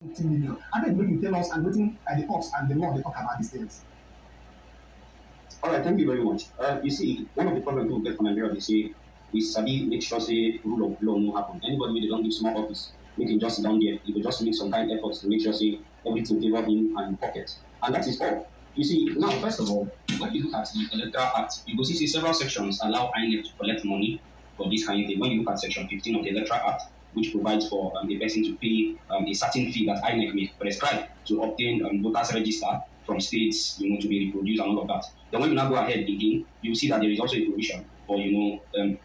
15 million. I beg make you tell us and wetin the courts and the law they talk about these things. All right, thank you very much. You see, one of the problems we get from Nigeria, they say, we sabi make sure say rule of law no happen. Anybody wey dey don give small office, make him just sit down there. He go just make some kind efforts to make sure say everything favor him and him pocket. And that is all. You see, now, first of all, when you look at the Electoral Act, you go see say several sections allow INEC to collect money for this kind of thing. When you look at Section 15 of the Electoral Act, which provides for a person to pay a certain fee that INEC may prescribe to obtain voters register from states, to be reproduced and all of that. Then when you now go ahead again, you will see that there is also a provision for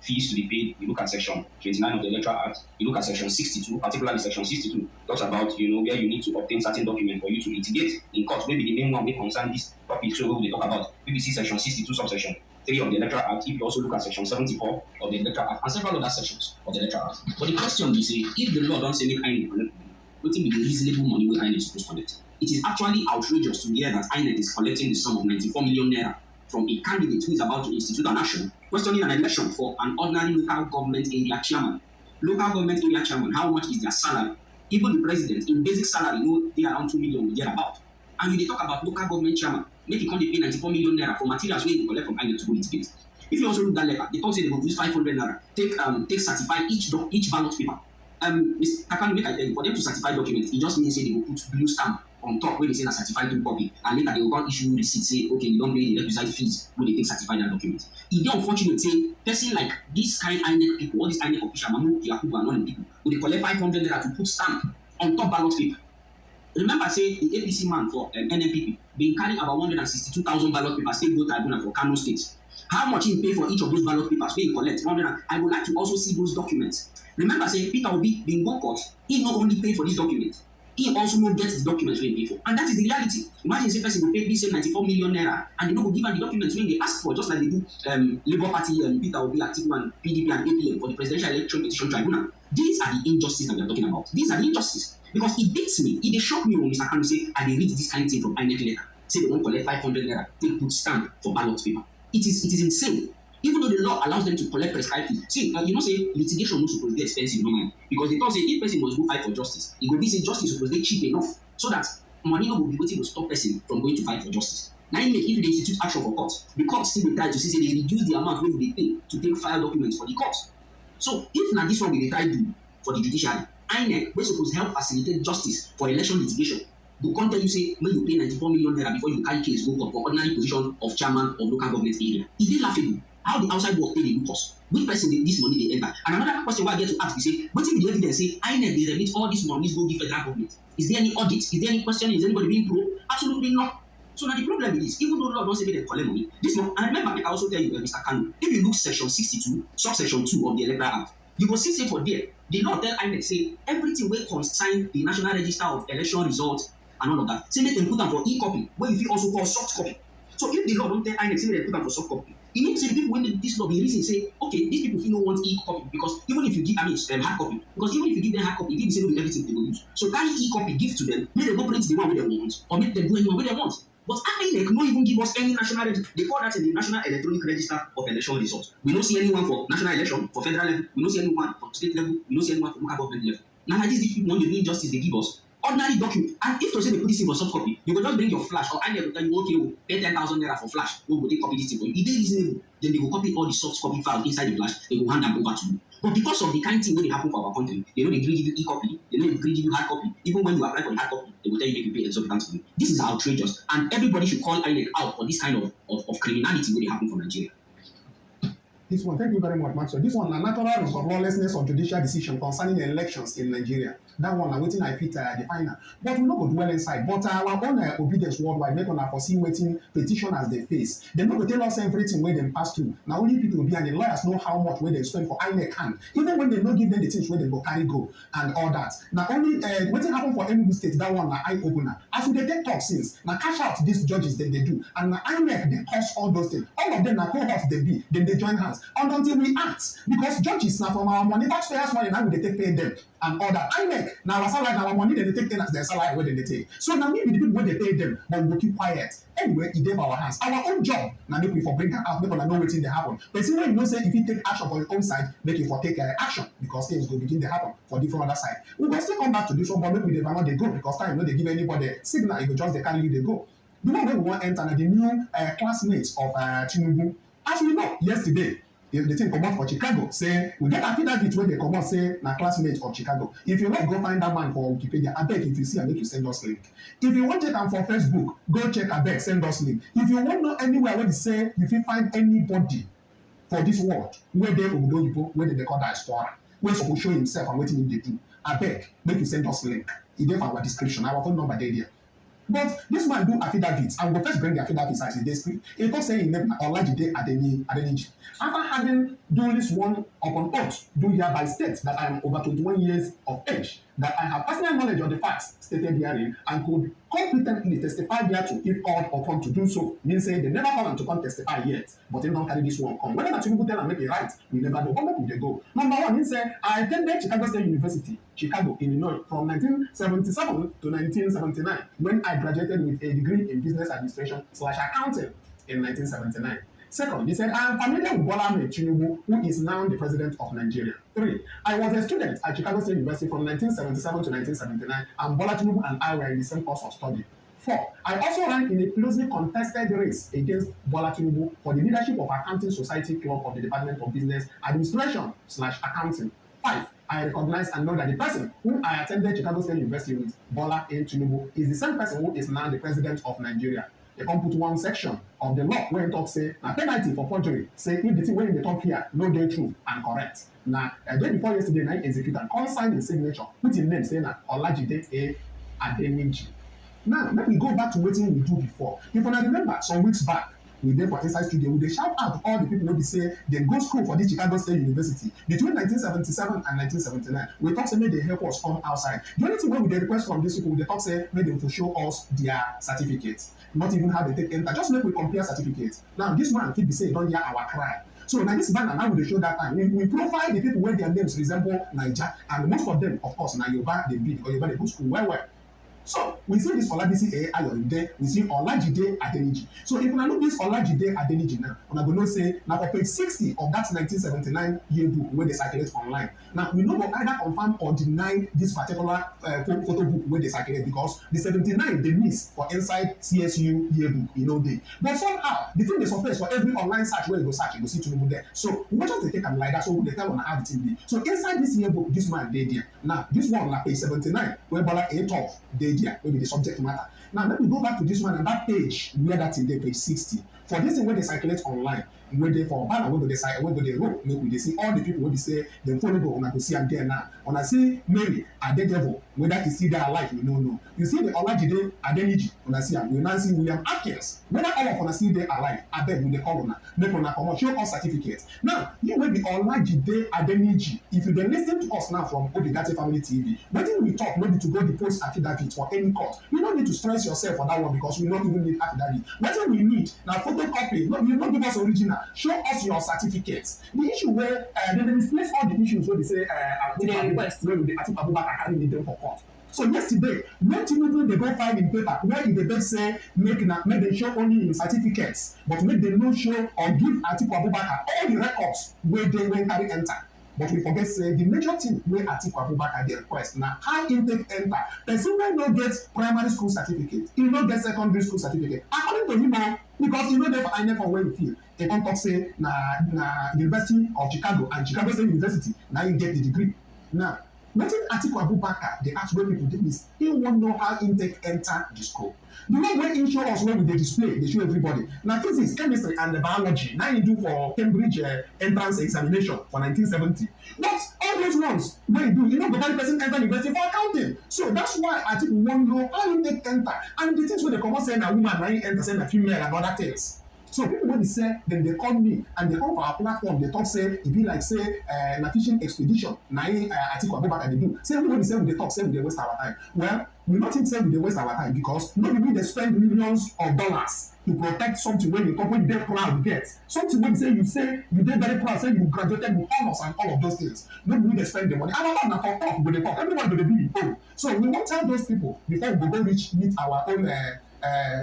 fees to be paid. You look at Section 29 of the Electoral Act. You look at Section 62, particularly Section 62 talks about where you need to obtain certain document for you to litigate in court. Maybe the main one may concern this topic, so we talk about BBC Section 62 subsection 3 of the Electoral Act. If you also look at Section 74 of the Electoral Act and several other sections of the Electoral Act. But the question is, if the law don't say make INEC collect money, what will be the reasonable money where INEC is supposed to collect? It is actually outrageous to hear that INEC is collecting the sum of 94 million naira from a candidate who is about to institute an action questioning an election for an ordinary local government area chairman. Local government area chairman, how much is their salary? Even the president, in basic salary, they around 2 million we get about. And they talk about local government chairman, make it come they pay 94 million naira for materials where they collect from INEC to go litigate. If you also look that letter, they talk say they will use 500 naira, take certify each ballot paper. Mr. Kakanu, make I tell you, for them to certify documents, it just means say they will put blue stamp on top where they say a certified to copy, and later they will go issue receipt say, okay, you don't pay the requisite fees when they take certify that document. It is unfortunate say person like this kind INEC people, all these INEC officials, Mamu, Yakubu, and all the people, will they collect 500 naira to put stamp on top ballot paper. Remember, say the APC man for NNPP been carrying about 162,000 ballot papers state vote tribunal for Kano State. How much he pay for each of those ballot papers? Where he collect 100. I would like to also see those documents. Remember, say Peter Obi been go court. He not only pay for this document, he also not get the documents where he pay for, and that is the reality. Imagine say person will pay this 94 million naira, and they don't give him the documents when they ask for, just like they do Labour Party, Peter Obi, Atiku, and PDP and APM for the Presidential Election Petition Tribunal. These are the injustices that we are talking about. These are the injustices. Because it beats me, it shock me when Mr. Kanu say, I read this kind of thing from INEC letter. Say they won't collect 500 naira, they put stamp for ballot paper. It is insane. Even though the law allows them to collect prescribed fees. See, say litigation no supposed to be expensive, no man. Because they don't say if person must go fight for justice, it will be say justice supposed to be cheap enough so that money no will be waiting to stop person from going to fight for justice. Now, if they institute action for court, the court still dey try to see say they reduce the amount wey they pay to take file documents for the court. So if now this one we try do for the judiciary, INEC wey suppose help facilitate justice for election litigation go come tell you say make you pay 94 million naira before you carry case go court for ordinary position of chairman of local government area. E dey laughable. How the outside world take dey look us? Which person this money dey enter? And another question wey I get to ask be say wetin be the evidence say INEC dey remit all these monies go give federal government? Is there any audit? Is there any question? Is anybody being probe? Absolutely not. So now the problem is, even though law don't say they collect money, this one, and remember, I also tell you, Mr. Kanu, if you look section 62, subsection 2 of the Electoral Act, you go see say for there, the law tell INEC say everything will concern the National Register of Election Results and all of that. Say make them put them for e-copy, where you fit also call soft copy. So if the law don't tell INEC say they put them for soft copy, it means say the people when this law be reason say, okay, these people no want e-copy because even if you give hard copy, because even if you give them hard copy, it say no be everything they go use. So carry e-copy, give to them, make them go print the one wey they want, or make them do anyone wey they want. But INEC no even give us any national register. They call that in the National Electronic Register of Election Results. We don't see anyone for national election, for federal level. We don't see anyone for state level. We don't see anyone for local government level. Now, like this, one the main justice they give us ordinary document. And if to say they put this in for soft copy, you go just bring your flash, or INEC will tell you, okay, pay 10,000 naira for flash. We will take copy this thing for you. If they reasonable, then they will copy all the soft copy files inside the flash. They will hand them over to you. But because of the kind of thing that happen for our country, they know they give you e-copy, they know they give you hard copy. Even when you apply for the hard copy, they will tell you make you pay exorbitant money. This is outrageous, and everybody should call INEC out for this kind of criminality when they happen for Nigeria. This one, thank you very much, Maxwell. This one, a natural result of lawlessness of judicial decision concerning elections in Nigeria. That one, waiting I fit define. But we no go dwell inside. But our own obedience worldwide, make una foresee waiting petitioners they face. They no go tell us everything where they pass through. Now only people will be and the lawyers know how much where they spend for INEC hand. Even when they no give them the things where they go carry go and all that. Now only waiting happen for Enugu State, that one na eye opener. As we take talk since, now cash out these judges that they do. And INEC they cause all those things. All of them na cohorts they be, then they join hands. until we act, because judges now from our money, taxpayers money, now we dey take pay them and all that. INEC now our salary, now our money they take pay as their salary where they take. So now maybe the people where they pay them, but we go keep quiet. Anyway, it dey for our hands. Our own job now make we for bring am out, make una know wetin dey happen. Person wey you know say if you take action for your own side, make you for take action, because things go begin to happen for different other side. We go still come back to this one, but make we never know they go, because time no dey give anybody signal. You go just dey carry you dey go. The one wey we wan enter na the new classmates of Tinubu. As we know, yesterday the thing comot for Chicago say we get affidavit wey dey comot say na classmate of Chicago. If you like go find that man for Wikipedia, abeg if you see am make you send us link. If you wan check am for Facebook, go check, abeg send us link. If you wan know anywhere wey be say you fit find anybody for this world wey dey obodo oyibo wey dey call diaspora, wey suppose show himself and wetin he dey do, abeg make you send us link. E dey for our description, our phone number dey there. But this man do affidavits, and we go first bring the affidavits as e dey screen. He talk say him name na Olajide Adeniji. After having duly sworn upon oath, do hereby state that I am over 21 years of age, that I have personal knowledge of the facts stated herein, and could competently testify thereto if called upon to do so. Means say they never call am to come testify yet, but him don carry this one come. Whether na Tinubu tell am make e write, we never know. But make we dey go. Number one, he say I attended Chicago State University, Chicago, Illinois, from 1977 to 1979, when I graduated with a degree in business administration/accounting in 1979. Second, he said, I am familiar with Bola Ahmed Tinubu, who is now the president of Nigeria. 3, I was a student at Chicago State University from 1977 to 1979, and Bola Tinubu and I were in the same course of study. 4, I also ran in a closely contested race against Bola Tinubu for the leadership of Accounting Society Club of the Department of Business Administration/Accounting. 5, I recognize and know that the person whom I attended Chicago State University with, Bola A. Tinubu, is the same person who is now the president of Nigeria. They come put one section of the law where it talk say na penalty for forgery. Say if the thing wey dey talk here no dey true and correct. Na a day before yesterday, na execute and come sign his signature, put him name say na Olajide A. Adeniji. Now make we go back to wetin we do before. If una remember some weeks back, we dey for inside studio, we dey shout out all the people wey be say dem go school for this Chicago State University between 1977 and 1979. We talk say make dem help us come outside. The only thing wey we dey request from these people, we dey talk say make dem for show us their certificates, not even how they take enter, just make we compare certificates. Now this one fit be say e don hear our cry. So na this banner now we dey show that time. We profile the people wey their names resemble Naija, and most of them, of course, na Yoruba dey be, because Yoruba dey go school well well. So we see this Olabisi Ayorinde, we see Olajide Adeniji. So if una look this Olajide Adeniji now, una go know say na for page 60 of that 1979 yearbook wey dey circulate online. Now we no go either confirm or deny this particular photo book wey dey circulate, because the 79 dey miss for inside CSU yearbook, e no dey. But somehow the thing dey surface for every online search wey you go search, you go see Tinubu there. So we no just dey take am like that, so we dey tell una how the thing be. So inside this yearbook, this man dey there. Now this one na page 79 wey Bola A. Talk dey there, wey be the subject matter. Now let me go back to this one and that page where that is there, page 60. For this thing wey dey circulate online, wey dey for banner wey go dey roll, make we dey see all the people wey be say dem follow go, una go see am there now. Una see Mary Adedevo, whether e still dey alive we no know. You see the Olajide Adeniji, una see am. We now see William Atkins, whether all of una still dey alive, abeg we dey call una, make una comot, show us certificate. Now you wey be Olajide Adeniji, if you dey lis ten to us now from Odigati Family TV, wetin we talk no be to go dey post affidavit for any court. You no need to stress yourself for that one, because we no even need affidavit. Wetin we need na photocopy. No, you no give us original, show us your certificates. The issue where they misplace all the issues wey be say wey we dey Atiku Abubakar carry lead them for court. So yesterday, when Tinubu dey go file im paper, where e dey beg say make dem show only im certificates, but make dem no show or give Atiku Abubakar all the records wey dey wey carry enter. But we forget say the major thing wey Atiku Abubakar dey request na how im take enter. Person wey no get primary school certificate, e no get secondary school certificate, according to him, because e no dey for INEC for where e feel. He come talk say na University of Chicago and Chicago State University na im get the degree. Now wetin Atiku Abubakar dey ask wey people dey miss, he wan know how im take enter the school. The one wey im show us wey we dey display, dey show everybody, na physics, chemistry and biology na im do for Cambridge entrance examination for 1970. But all those ones wey e do, e no go carry person enter university for accounting. So that's why Atiku wan know how im take enter, and the things wey dey comot say na woman na im enter, say na female and other things. So people wey be say dem dey call me and dey come for our platform dey talk say e be like say na fishing expedition na im Atiku Abubakar dey do. Say we be say we dey talk say we dey waste our time. Well, we no think say we dey waste our time because no be we dey spend millions of dollars to protect something wey you talk wey you dey proud get. Something wey be say you dey very proud say you graduated with honours and all of those things. No be we dey spend the money. And our own na for talk we go dey talk. Everybody go dey be im own. So we wan tell those people before we go reach meet our own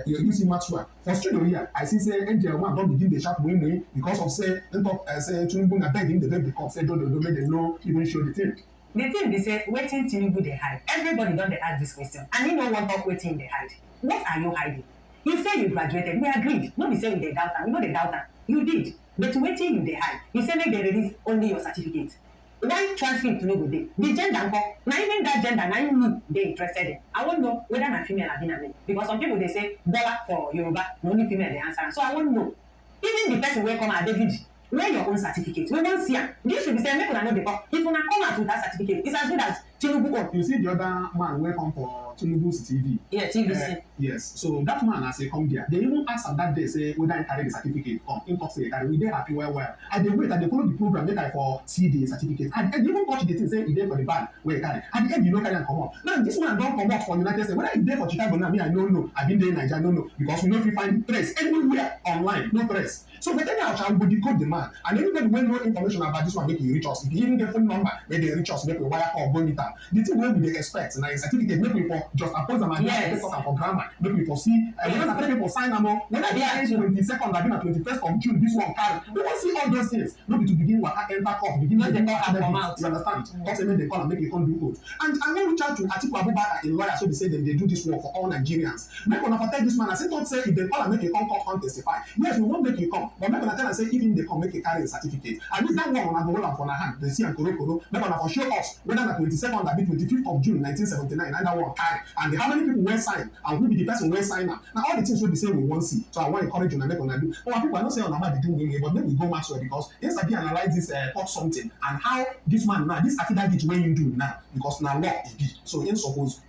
you see Maxwell for studio here. I see say angel one don begin dey shout win because of say im talk say Tinubu na beg him dey beg the court say do make dem no even show the thing. The thing be say wetin Tinubu dey hide, everybody don dey ask this question and he no wan talk wetin dey hide. What are you hiding? You say you graduated, we agreed. No be say we dey doubt am, we no dey doubt am. You did, but wetin you dey hide? You say make dem release only your certificate. Why transcript no go dey? The gender nko, na even that gender na im me dey interested in. I wan know whether na female abi na male because some people dey say Bola for Yoruba na only female dey answer am. So I wan know even the person wey come out David, where your own certificate? We wan see am. This should be say make una no dey talk. If una come out with that certificate, it's as good as Tinubu own. You see the other man wey come for Tinubu's TV. Yeah, TVC. Yes, so that man as he come there, they even ask am that day say whether he carry the certificate come. Him talk say he carry. We dey happy well. And they wait and they follow the program make I for see the certificate. And they even touch the thing say he dey for the bag where he carry. At the end you no carry am comot. Now this man don comot for United States. Whether he dey for Chicago now, me I no know. I been there in Nigeria, no know because we no fit find trace anywhere online, no trace. So but anyhow, I will decode the man. And anybody wey know information about this one make you reach us. If you even get phone number, make they reach us, make we wire call go meet am. The thing wey we dey expect na a certificate make we for just oppose am and just talk am for grammar. Make we for see whether na three people sign am o. Whether dey at 22nd abi na 21st of June this one carry. We wan see all those things. No be to begin waka enter court, begin make dem call am come out. You understand? Talk say make dem call am make e come do oath. And I wan reach out to Atiku Abubakar, a lawyer, so be say dem dey do this work for all Nigerians. Make una for tell this man, as he talk say if dem call am make e come testify. Yes, we wan make e come, but make una tell am say if him dey come make e carry a certificate. And if that one una go hold am for una hand, dey see am koro, make una for show us whether na 22nd abi 25th of June 1979 na that one carry. And how many people wey sign and who be the person wey sign am. Na all the things wey be say we wan see. So I wan encourage una make una do. Our people I know say una might be doing well, but make we go Maxwell because him sabi analyze this talk something and how this man now, this affidavit wey him do now, because na law e be. So him suppose,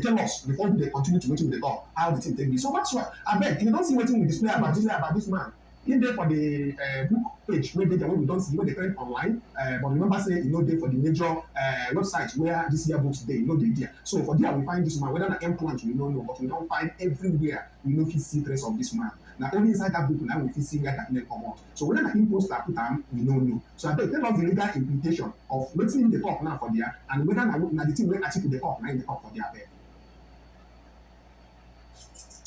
tell us before we dey continue to wetin we dey talk how the thing take be. So Maxwell, abeg, you don see wetin we display about this man. He dey for the book page wey dey there wey we don see wey dey trend online, but remember say e no dey for the major website where this year books dey, e no dey there. So for there we find this man, whether na implant we no know, but we don find everywhere we no fit see trace of this man. Na only inside that book na we fit see where that name comot. So whether na imposter put am, we no know. So abeg tell us the legal implication of wetin him dey talk now for there and whether na the thing wey Atiku dey talk na him dey talk for there abeg.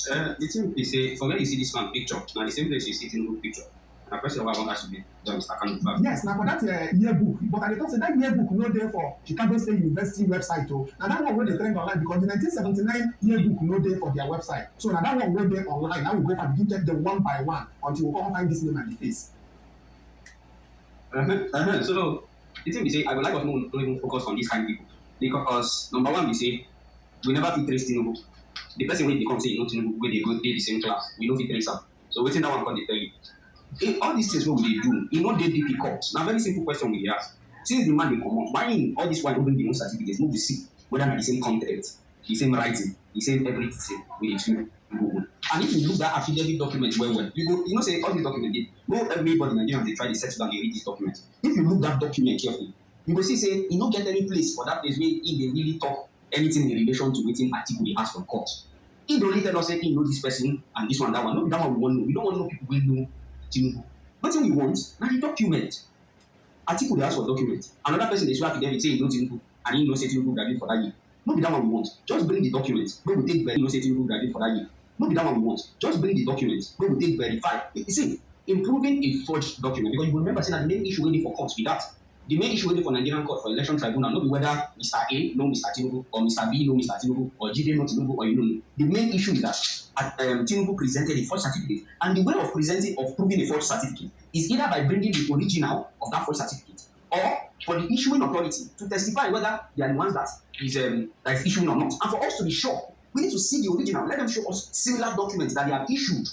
The thing is, for where you see this man picture, now the same place you see Tinubu picture. The person who I want us to be done is Mr. Yes, now for that yearbook, but I thought say that yearbook no there for Chicago State University website o. Now that one wey dey trend online because the 1979 yearbook no there for their website. So now that one wey dey online, now we go and begin check them one by one until we come find this name and the face. So the thing we say, I would like us to even focus on these kind of people because number one, we say we never fit trace Tinubu. The person wey dey come say you know Tinubu wey dey go dey the same class, we no fit trace am. So wetin that one come dey tell you? In all these things wey we dey do, e no dey difficult. Na very simple question we dey ask. Since the man dey comot, why him all this while no bring the own certificate? No be see whether na the same content, the same writing, the same everything wey dey do. And if you look that affidavit document well, you know say all these documents dey. No everybody in Nigeria dey try to settle down dey read this document. If you look that document carefully, you go see say e no get any place for that place wey e dey really talk anything in relation to wetin Atiku dey ask from court. He dey only tell us say he know this person and this one, that one. No be that one we wan know. We don't want to know people wey know Tinubu. Wetin we want na the document. Atiku dey ask for document. Another person dey swear affidavit say he know Tinubu and he know say Tinubu graduate for that year. No be that one we want. Just bring the document wey we take verify. He know say Tinubu graduate for that year. No be that one we want. Just bring the document wey we take verify. You see, improving a forged document because you go remember say na the main issue wey dey for court be that. The main issue wey dey for Nigerian court for election tribunal no be whether Mr. A know Mr. Tinubu or Mr. B know Mr. Tinubu or Jide know Tinubu or you know. The main issue is that Tinubu presented a forged certificate, and the way of proving a forged certificate is either by bringing the original of that forged certificate or for the issuing authority to testify whether they are the ones that is issuing or not. And for us to be sure, we need to see the original. Let them show us similar documents that they have issued.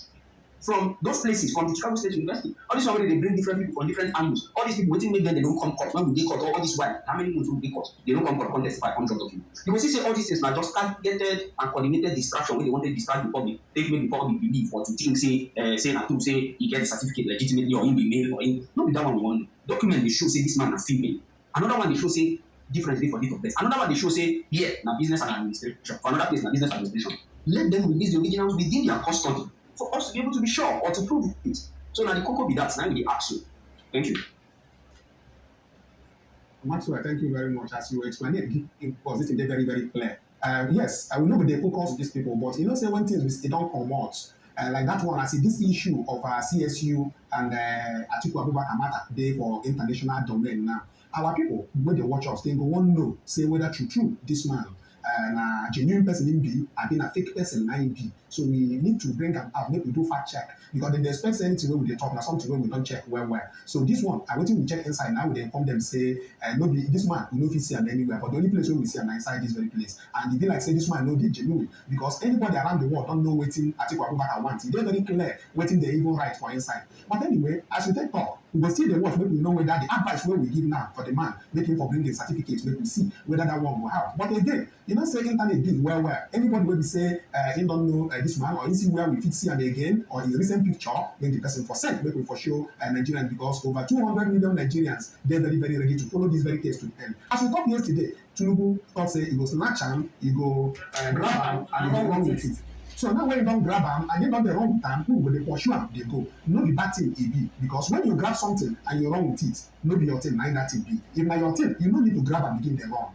from those places, from the Chicago State University. All this already they bring different people from different angles. All these people waiting make them they don't come court. When will they court? All this while how many months will they court? They don't come court, come testify, come drop documents. Because you say all these things now just targeted and coordinated distraction when they wanted to distract the public, take make the public believe or to think say na true say he get the certificate legitimately or in be male or in no be that one we want. Document they show say this man na female. Another one they show say differently for date of birth. Another one they show say yeah na business and administration. For another place na business administration. Let them release the originals within their custody for us to be able to be sure or to prove it. So now the cocoa be that now we ask you. Thank you. Maxwell, thank you very much. As you explained it was this very, very clear. Yes, I will know they focus these people, but you know, say when things they don't come out, like that one, I see this issue of CSU and Atiku Abubakar matter they for international domain now. Our people, when they watch us, they go one know, say whether true, this man, a genuine person in B, I've been a fake person in B. So we need to bring them up, make we do fact check. Because they expect anything where we talk, now something where we don't check well. So this one, I waiting we check inside now, we inform them, say, no be this man, we know if you see him anywhere, but the only place where we see him inside this very place. And they like say this man know they genuine. Because anybody around the world don't know waiting Atiku Abubakar wants. They're very clear waiting they even right for inside. But anyway, as we take talk, we will still the watch, make we know whether the advice where we give now for the man, make him for bringing certificates, make we see whether that one will help. But again, you know, say internet did well. Anybody will be say he don't know this man or he see where we fit see him again or in recent picture, when the person for sent, make we for show Nigerians because over 200 million Nigerians they're very, very ready to follow this very case to the end. As we talked yesterday, Tinubu thought say he go snatch him, he go grab him, and he go run with it. So now when you don't grab them and you don't the wrong time, who will they pursue them? They go. No be bad thing it be. Because when you grab something and you run with it, no be your thing, neither that it be. If na your thing, you no need to grab and begin the run.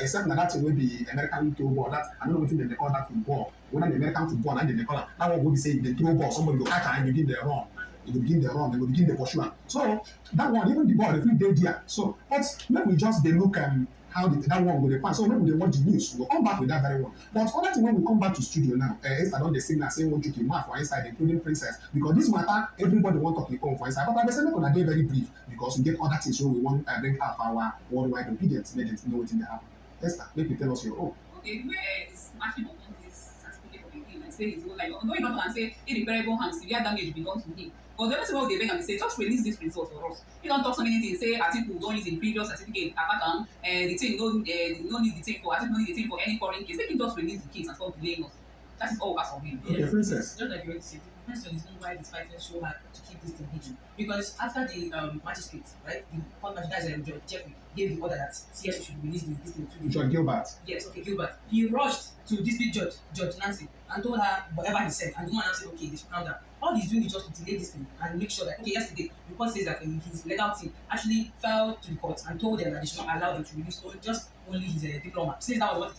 Except that thing will be American football. That I don't know what they call that football. Whether the American football and they call it, that one will be saying the throw ball, somebody go catch and begin the run. They will begin the run, they will begin the pursue. So that one, even the ball, they feel dead there. So but let me just they look how that one will pass. So maybe they watch the news. We'll come back with that very one. But other thing when we come back to studio now, Esther don dey signal say want you to mark for inside, including Princess, because this matter everybody want talk on for inside. But I dey say make una dey very brief because we get other things wey we want bring out for our worldwide obedience, make them know wetin dey happen. Esther, make you tell us your own. Okay, where is matching on this certificate of agreement? Say his own life. Although you don't say irreparable harm, severe damage belongs to him. But the only thing they beg and say, just release this result for us. You don't talk so many things. Say Atiku don't use the previous certificate, apart the thing no need the thing for Atiku don't need the thing for any foreign case. They can just release the case and stop delaying us. That is all we ask of him. Okay, Princess. Just like you already said, the question is not why this fight is so hard to keep this thing hidden. Because after the magistrate, right, the court magistrate, Judge Jeffrey, gave the order that CSU should release this thing to the Judge Gilbert. Yes, okay, Gilbert. He rushed to dispute Judge Nancy, and told her whatever he said, and the woman said, okay, they should calm down. All he's doing is just to delay this thing and make sure that, okay, yesterday, the report says that his legal team actually fell to the court and told them that they should not allow them to release only his diploma. Since that was what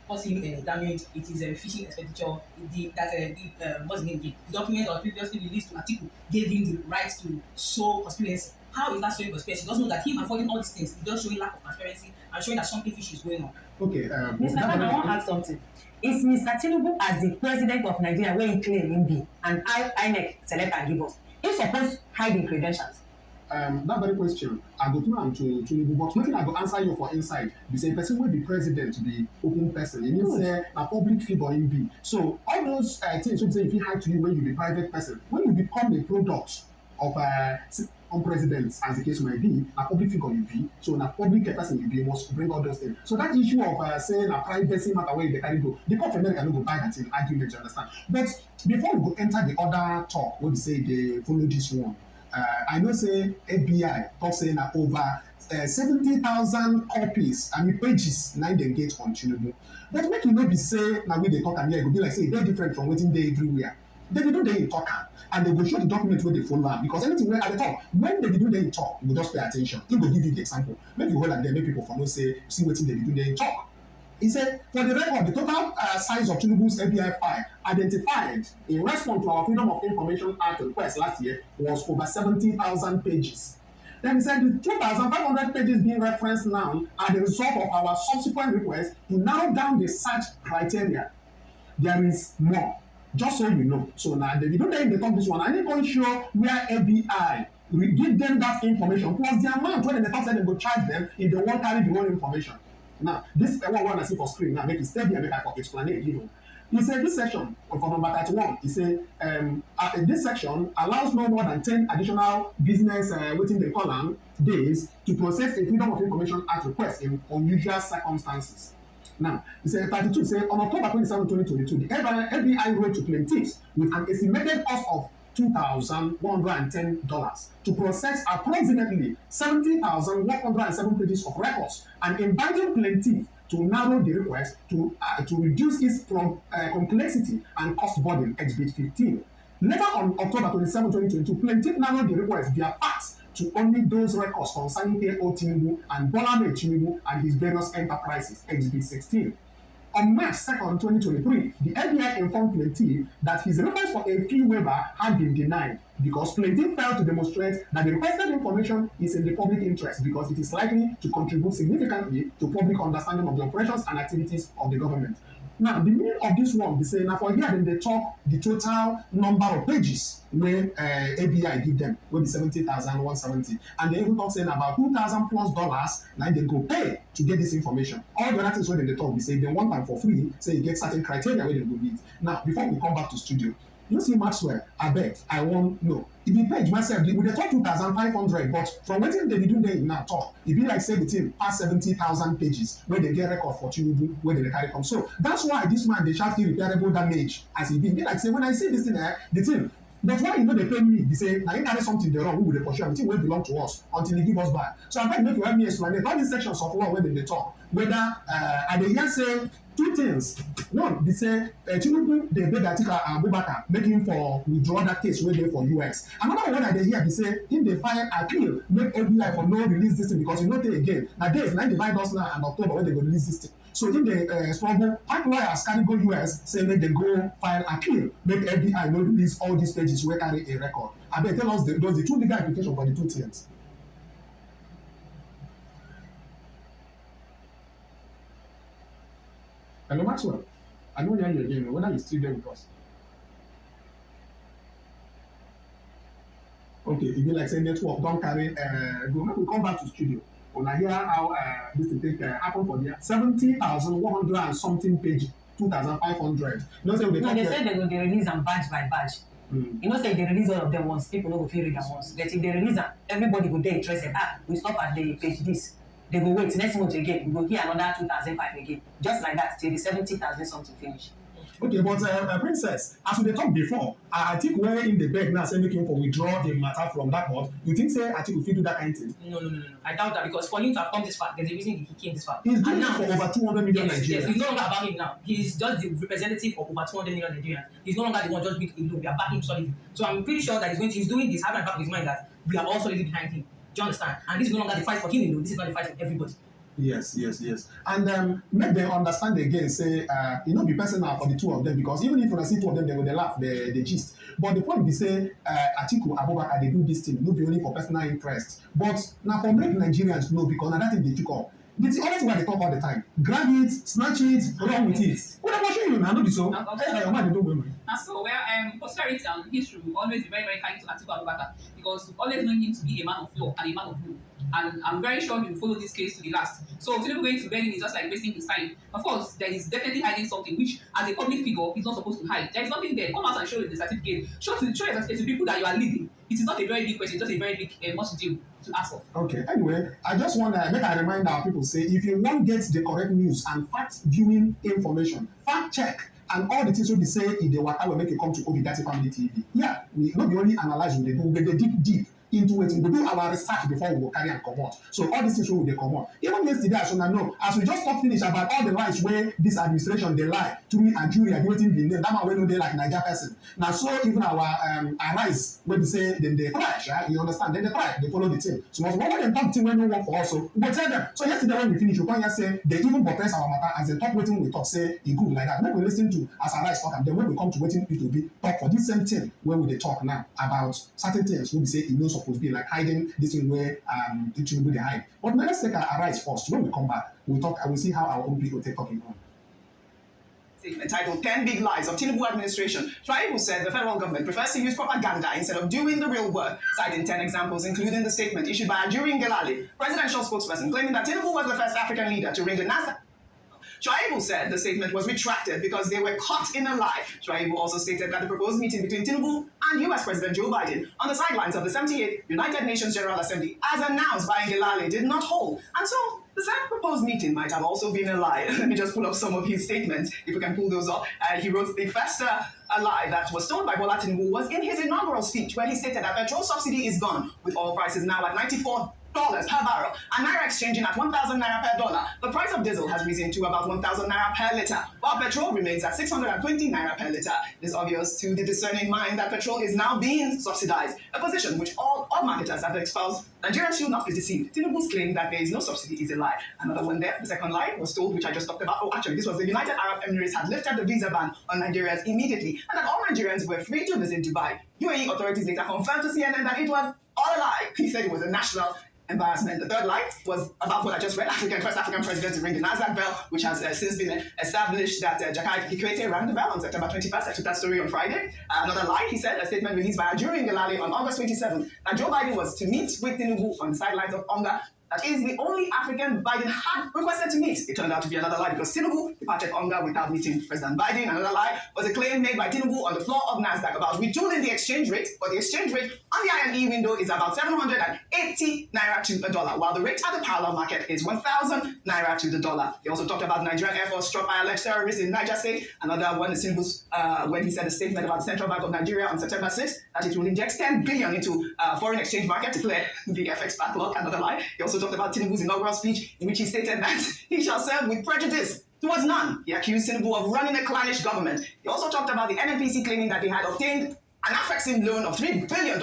caused him damage, it is a fishing expenditure. What's the name again? The document that was previously released to Atiku gave him the right to sow conspiracy. How is that showing conspiracy? He doesn't know that him avoiding all these things is just showing lack of transparency and showing that something fishy is going on. Okay, Mr. Khan, I want to add something. Is Mr. Tinubu as the president of Nigeria where he claim him be and INEC select and give us? He supposed hide the credentials. That very question, I go through am to Tinubu, but wetin I go answer you for inside be say person wey be president be open person. E mean say na public figure him be. So all those things wey be say e fit hide to you when you be private person, when you become a product of president, as the case might be, a public figure you be, so na public person you be, you must bring all those things. So that issue of saying a privacy matter where they carry go, the court of America no go buy that in argument, you understand. But before we go enter the other talk, wey be say they follow this one, I know say FBI talk say na over 70,000 copies, I mean pages, na dem get on Tinubu. But make you no be say na we dey talk am here, e go be like say e dey different from wetin dey everywhere. Davido dey in talk am, and they go show the document wey dey follow am, because anything wey at the top when Davido dey in talk, you go just pay at ten tion. He go give you the example. Make you hold am there, make people for know say see wetin Davido dey in talk. He said, for the record, the total size of Tinubu's FBI file identified in response to our Freedom of Information Act request last year was over 70,000 pages. Then he said the 2,500 pages being referenced now are the result of our subsequent request to narrow down the search criteria. There is more. Just so you know. So now they don't dey talk this one. I need to show where FBI will give them that information plus the amount when they talk say they go charge them if they won't carry the whole information. Now this one I see for screen now make it stay here make I explain it. You know, He said this section, for number 31, he said this section allows no more than 10 additional business waiting they call them days to process a Freedom of Information Act request in unusual circumstances. Now, he said 32 say on October 27, 2022, the FBI wrote to plaintiffs with an estimated cost of $2,110 to process approximately 70,107 pages of records and inviting plaintiff to narrow the request to reduce its complexity and cost burden, Exhibit 15. Later on October 27, 2022, plaintiff narrowed the request via fax to only those records concerning K.O. Tinubu and Bola Tinubu and his various enterprises, Exhibit 16. On March 2nd, 2023, the FBI informed plaintiff that his request for a fee waiver had been denied because plaintiff failed to demonstrate that the requested information is in the public interest because it is likely to contribute significantly to public understanding of the operations and activities of the government. Now, the meaning of this one be say na for here dem dey talk the total number of pages wey ABI give them wey be 70,170, and they even talk say na about $2,000+ na dem go pay to get this information. All the other things wey dem dey talk be say dem want am for free, say e get certain criteria wey dem go meet. Now, before we come back to studio, you see Maxwell, abeg, I wan know. If the page myself, we dey talk 2,500, but from wetin dem dey do there now talk, e be like say the thing pass 70,000 pages wey dey get record for Tinubu wey dem dey carry come. So that's why this man dey shout irreparable damage as e be. E be like say when I see this thing, the thing. But why you no dey pay me be say na him carry something dey wrong, we go dey pursue am, the thing wey belong to us until he give us back. So abeg make you help me explain all these sections of law wey dem dey talk, whether I dey hear say two things. One be say Tinubu dey beg Atiku Abubakar make him for withdraw that case wey dey for US. Another one I dey hear be say him dey file appeal make FBI for no release this thing because e no tey again. Na days na im divide us now and October wey dey go release this thing. So if dey struggle, park lawyers carry go US say make dem go file appeal make FBI no release all these pages wey carry a record. Abeg tell us those the two legal implications for the two things. Hello, Maxwell. I don't hear you again. Whether you still there with us? Okay, e be like say network don carry. Go make we come back to studio. Una hear how this thing take happen for there. 70,100 and something page, 2,500. You know say we dey talk. No, they say they go dey release am badge by badge. You know say if they release all of them once, people no go fit read am once. But if they release am, everybody go dey interested. We stop at the page this. They go wait next month again. We go hear another 2,500 again, just like that till the 70,000 something finish. Okay, but Princess, as we dey talk before, I think where in the beg now say make him for withdraw the matter from that court. You think say Atiku fit do that kind of thing? No. I doubt that because for him to have come this far, there's a reason he came this far. He's doing it for over 200 million Nigerians. Yes, it's no longer about him now. He's just the representative of over 200 million Nigerians. He's no longer the one just big alone. We are backing him solidly. So I'm pretty sure that he's doing this, having at the back of his mind that we are all solidly behind him. Do you understand? And this is no longer the fight for him alone. This is not the fight for everybody. Yes. And make them understand again, say, you know, be personal for the two of them because even if you see two of them, they will laugh, they gist. But the point be say, Atiku Abubakar, they do this thing, not be only for personal interest, but now for make Nigerians know because now that thing they took up. It's always why they talk all the time. Grab it, snatch it, run with it. What about you? I know this so. And so, posterity and history will always be very, very kind to Atiku Abubakar because we've always known him to be a man of law and a man of rule. And I'm very sure he will follow this case to the last. So Tinubu going to beg him is just like wasting his time. Of course, there is definitely hiding something which, as a public figure, he's not supposed to hide. There is nothing there. Come out and show the certificate. Show your certificate to people that you are leading. It is not a very big question, just a very big much deal to ask for. Okay. Anyway, I just want to make a reminder our people say if you want to get the correct news and fact viewing information, fact check. And all the things will be saying in the water will make you come to Obidati Family TV. Yeah, we not be only analyze what they do, but they dig deep into it. We do our research before we go carry and come out. So all these things will they come out. Even yesterday, as I know, as we just talk finish about all the lies where this administration they lie to me and Julia, waiting the name. That man when they like Niger person. Now so even our rise when they say then they try, right? You understand? Then they try, they follow the team. So when they talk team when no work for us, so we tell them. So yesterday when we finish, we can't say they even buttress our matter as they talk waiting we talk say it good like that. When we listen to as our rise talk and then when we come to waiting it will be talk for this same thing when we they talk now about certain things when we say it knows supposed to be like hiding this thing where the Tinubu they hide. But now let's take our rise first. When we come back, we'll talk and we'll see how our own people take talking on. Entitled 10 Big Lies of Tinubu Administration, Tinubu said the federal government prefers to use propaganda instead of doing the real work, citing 10 examples, including the statement issued by Ajuri Ngelale, presidential spokesperson, claiming that Tinubu was the first African leader to ring the NASDAQ Shaibu said the statement was retracted because they were caught in a lie. Shaibu also stated that the proposed meeting between Tinubu and US President Joe Biden on the sidelines of the 78th United Nations General Assembly, as announced by Ngelale, did not hold. And so the said proposed meeting might have also been a lie. Let me just pull up some of his statements, if we can pull those up. He wrote the first a lie that was told by Bola Tinubu was in his inaugural speech, where he stated that petrol subsidy is gone, with oil prices now at $94 per barrel and naira exchanging at 1,000 naira per dollar. The price of diesel has risen to about 1,000 naira per litre, while petrol remains at 620 naira per litre. It is obvious to the discerning mind that petrol is now being subsidized, a position which all marketers have espoused. Nigerians should not be deceived. Tinubu's claim that there is no subsidy is a lie. Another one there, the second lie, was told, which I just talked about. Oh, actually, this was the United Arab Emirates had lifted the visa ban on Nigerians immediately, and that all Nigerians were free to visit Dubai. UAE authorities later confirmed to CNN that it was all a lie. He said it was a national embarrassment. The third lie was about what I just read, first African president to ring the Nasdaq bell, which has since been established that Jakar Kikwete rang the bell on September 21st. I took that story on Friday. Another lie, he said, a statement released by Ajuri Ngelale on August 27th, that Joe Biden was to meet with Tinubu on the sidelines of Onga. That is the only African Biden had requested to meet. It turned out to be another lie because Tinubu departed Onga without meeting President Biden. Another lie was a claim made by Tinubu on the floor of Nasdaq about retooling the exchange rate, but the exchange rate on the IME window is about 780 naira to a dollar, while the rate at the parallel market is 1,000 naira to the dollar. They also talked about Nigerian Air Force struck by alleged terrorists in Niger State. Another one is Tinubu's when he said a statement about the Central Bank of Nigeria on September 6th that it will inject 10 billion into foreign exchange market to clear the FX backlog. Another lie. He also talked about Tinubu's inaugural speech in which he stated that he shall serve with prejudice towards none. He accused Tinubu of running a clannish government. He also talked about the NNPC claiming that they had obtained an affexing loan of $3 billion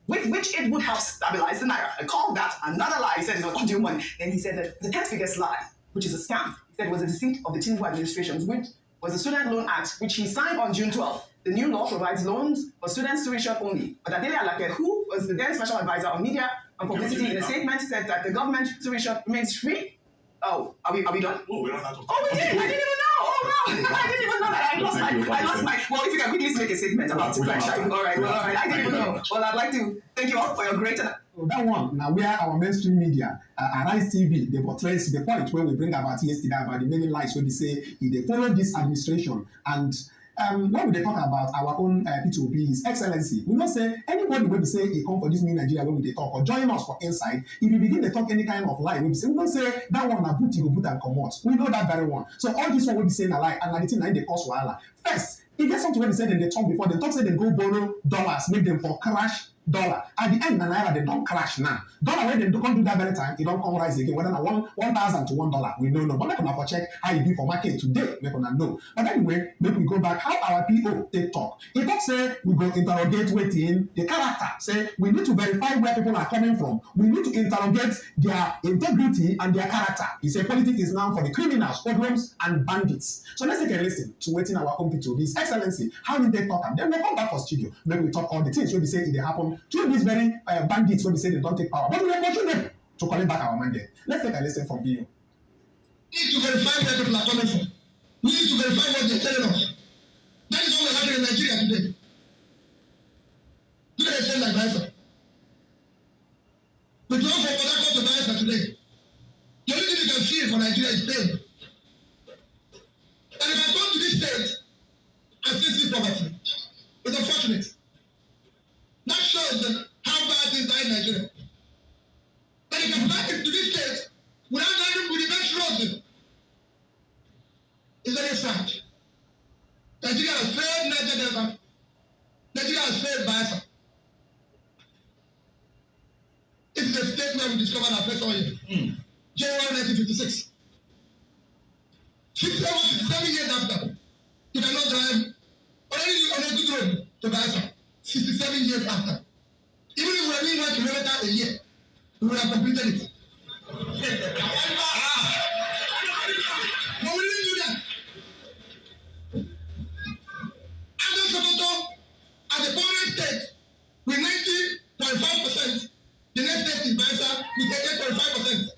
with which it would help stabilize the naira. I called that another lie. He said it was audio money. Then he said that the 10th biggest lie, which is a scam, he said was a deceit of the Tinubu administration, which was the Student Loan Act, which he signed on June 12th. The new law provides loans for students tuition only. But Adele Alake, who was the then special advisor on media and publicity, in a statement said that the government tuition remains free. Oh, are we done? Oh, we're not out of Oh, we did. I didn't even know. Oh, wow. I didn't even know that. I lost my. Well, if you can quickly make a statement about it. All right. Well, all right. I didn't even know. Well, I'd like to thank you all for your great. That one, now where our mainstream media, Arise TV, they portrays the point where we bring about yesterday about the many lies where they say if they follow this administration and when they talk about our own P2B, His Excellency, we don't say anybody when we say he come for this new Nigeria when they talk or join us for inside. If you begin to talk any kind of lie, we don't say that one na booty go boot and come out. We know that very one. So all this one will be saying a lie and the thing they cause wahala. First, if there's something when they said in the talk before, they talk say they go borrow dollars, make them for crash dollar. At the end, the naira they don't crash now. Dollar when they don't do that very time, it don't come rise again. Whether na 1,000 to $1, we don't know. But make una check how it be for market today. Make una know. But anyway, make we go back how our people they talk. If talk say we go interrogate waiting the character. Say we need to verify where people are coming from. We need to interrogate their integrity and their character. He say politics is now for the criminals, hoodlums, and bandits. So let's take a listen to waiting our own people. His Excellency, how did they talk? And then we come back for studio. Maybe we talk all the things. When we say it they happen to these very bandits when we say they don't take power. But we are pushing them to collect back our mandate. Let's take a listen from you. We need to verify where people are coming from. We need to verify what they're telling us. That is what we're having in Nigeria today. Look at a state like Biafra. We drove from Port Harcourt to Biafra today. The only thing you can feel for Nigeria is pain. And if I come to this state and still see poverty, it's unfortunate. That shows that how bad things are in Nigeria. And if I come to this state without having with the best roads, it's very sad. Nigeria has failed Niger Delta. Nigeria has failed Biafra. It's the state where we discovered our first oil. January 1956. 67 years after, you cannot drive already on a good road to Biafra. 67 years after. Even if we are doing 1 kilometer a year, we would have completed it. But we didn't do that. After Sokoto, at the poorest state, with 90.5%, the next state is Biafra with 88.5%.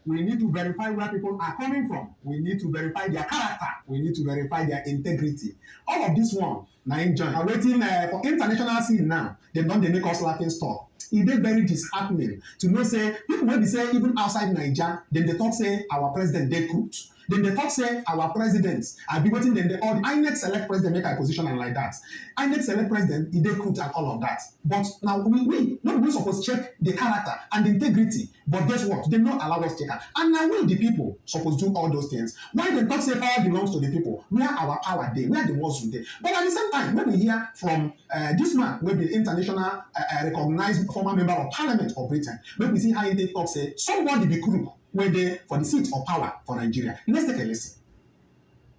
We need to verify where people are coming from. We need to verify their character. We need to verify their integrity. All of this one, now enjoy. I'm waiting for international scene now. They don't they make us laughing stock. It is very disheartening to know say people when they say even outside Nigeria, then they talk say our president they cooked. Then they talk say our presidents are be waiting. Then they all the INEC select president make a position and like that. INEC select president, they could and all of that. But now we not we supposed check the character and the integrity. But guess what? They not allow us check am. And now we the people supposed do all those things. Why they talk say power belongs to the people? Where our power dey? Where the muscle dey? But at the same time, when we hear from this man, wey be international recognized former member of Parliament of Britain, make we see how he take talk say somebody be crook wey dey for the seat of power for Nigeria. Let's take a listen.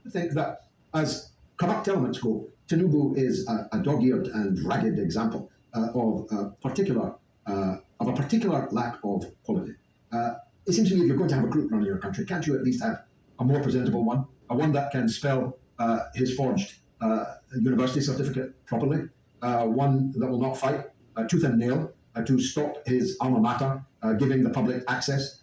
I think that as corrupt elements go, Tinubu is a dog-eared and ragged example of a particular lack of quality. It seems to me if you're going to have a crook running your country, can't you at least have a more presentable one, a one that can spell his forged university certificate properly, one that will not fight tooth and nail to stop his alma mater giving the public access